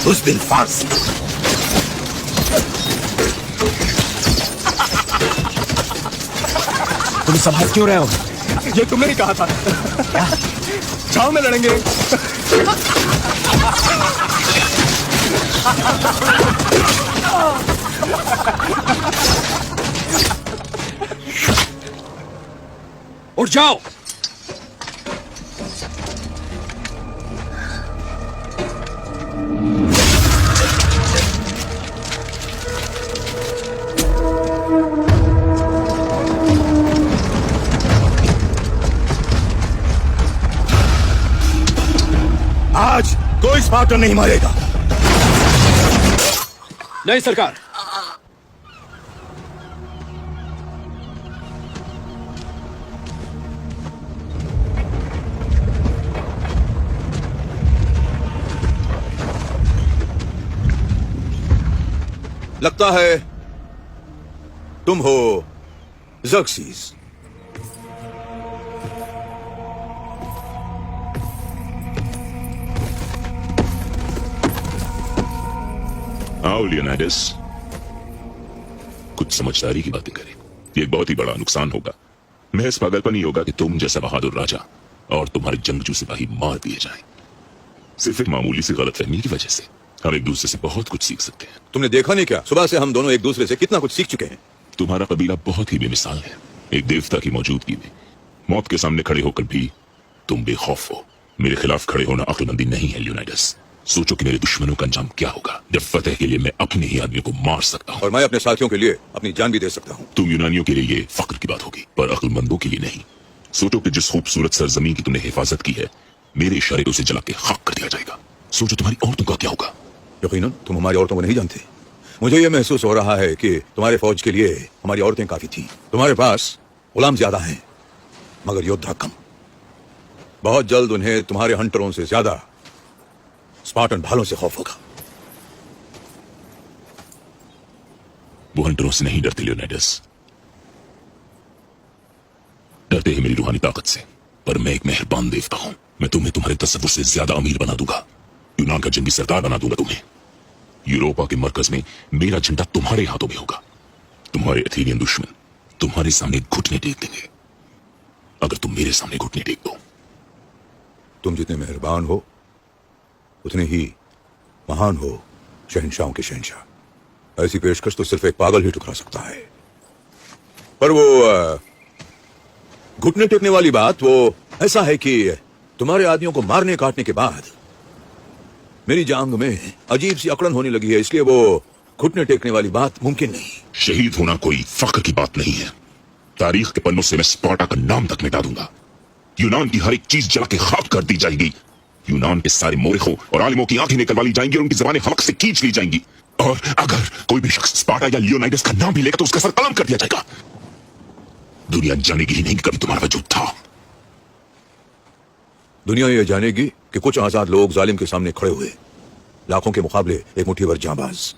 उस दिन फांसी। तुम सब हंस क्यों रहे हो? ये तुमने ही कहा था। छाव में लड़ेंगे। उठ जाओ। आज कोई स्पार्टन नहीं मारेगा। नहीं सरकार। लगता है तुम हो ज़र्क्सीस। आओ लियोनाइडस, कुछ समझदारी की बातें करें। ये एक बहुत ही बड़ा नुकसान होगा। महज पागलपन ही होगा कि तुम जैसा बहादुर राजा और तुम्हारे जंगजू सिपाही मार दिए जाएं। सिर्फ एक मामूली सी गलतफहमी की वजह से हम एक दूसरे से बहुत कुछ सीख सकते हैं। तुमने देखा नहीं क्या, सुबह से हम दोनों एक दूसरे से कितना कुछ सीख चुके हैं। तुम्हारा कबीला बहुत ही बेमिसाल है। एक देवता की मौजूदगी में मौत के सामने खड़े होकर भी तुम बेखौफ हो। मेरे खिलाफ खड़े होना अक्लमंदी नहीं है लियोनाइडस। सोचो कि मेरे दुश्मनों का अंजाम क्या होगा जब फतेह के लिए मैं अपने ही आदमियों को मार सकता हूँ। और मैं अपने साथियों के लिए अपनी जान भी दे सकता हूँ। तुम यूनानियों के लिए ये फख्र की बात होगी, पर अक्लमंदों के लिए नहीं। सोचो कि जिस खूबसूरत सरजमीन की तुमने हिफाजत की है, मेरे इशारे उसे जला के खाक कर दिया जाएगा। सोचो तुम्हारी औरतों का क्या होगा। यकीनन तुम हमारी औरतों को नहीं जानते। मुझे यह महसूस हो रहा है कि तुम्हारे फौज के लिए हमारी औरतें काफी थी। तुम्हारे पास गुलाम ज्यादा हैं मगर योद्धा कम। बहुत जल्द उन्हें तुम्हारे हंटरों से ज्यादा स्पार्टन भालों से खौफ होगा। वो हंटरों से नहीं डरते लियोनाइडस, डरते हैं मेरी रूहानी ताकत से। पर मैं एक मेहरबान देवता हूं। मैं तुम्हें तुम्हारे तसव्वुर से ज्यादा अमीर बना दूंगा। यूनान का जंगी सरदार बना दूंगा तुम्हें। यूरोपा के मरकज में मेरा झंडा तुम्हारे हाथों में होगा। तुम्हारे एथेनियन दुश्मन तुम्हारे सामने घुटने टेक देंगे अगर तुम मेरे सामने घुटने टेक दो। तुम जितने मेहरबान हो उतने ही महान हो शहंशाहों के शहंशाह। ऐसी पेशकश तो सिर्फ एक पागल ही टुकरा सकता है। पर वो घुटने टेकने वाली बात, वो ऐसा है कि तुम्हारे आदमियों को मारने काटने के बाद मेरी जांग में अजीब सी अकड़न होने लगी है, इसलिए वो घुटने टेकने वाली बात मुमकिन नहीं। शहीद होना कोई फख्र की बात नहीं है। तारीख के पन्नों से मैं स्पार्टा का नाम तक मिटा दूंगा। यूनान की हर एक चीज जला के खाक कर दी जाएगी। यूनान के सारे मोरिखों और आलिमों की आंखें निकलवा ली जाएंगी और उनकी जबानें हलक से खींच ली जाएंगी। और अगर कोई भी शख्स स्पार्टा या लियोनाइडस का नाम भी लेगा तो उसका सर कलम कर दिया जाएगा। दुनिया जानेगी ही नहीं कि कभी तुम्हारा वजूद था। दुनिया ये जानेगी कि कुछ आजाद लोग जालिम के सामने खड़े हुए, लाखों के मुकाबले एक मुट्ठी भर जांबाज।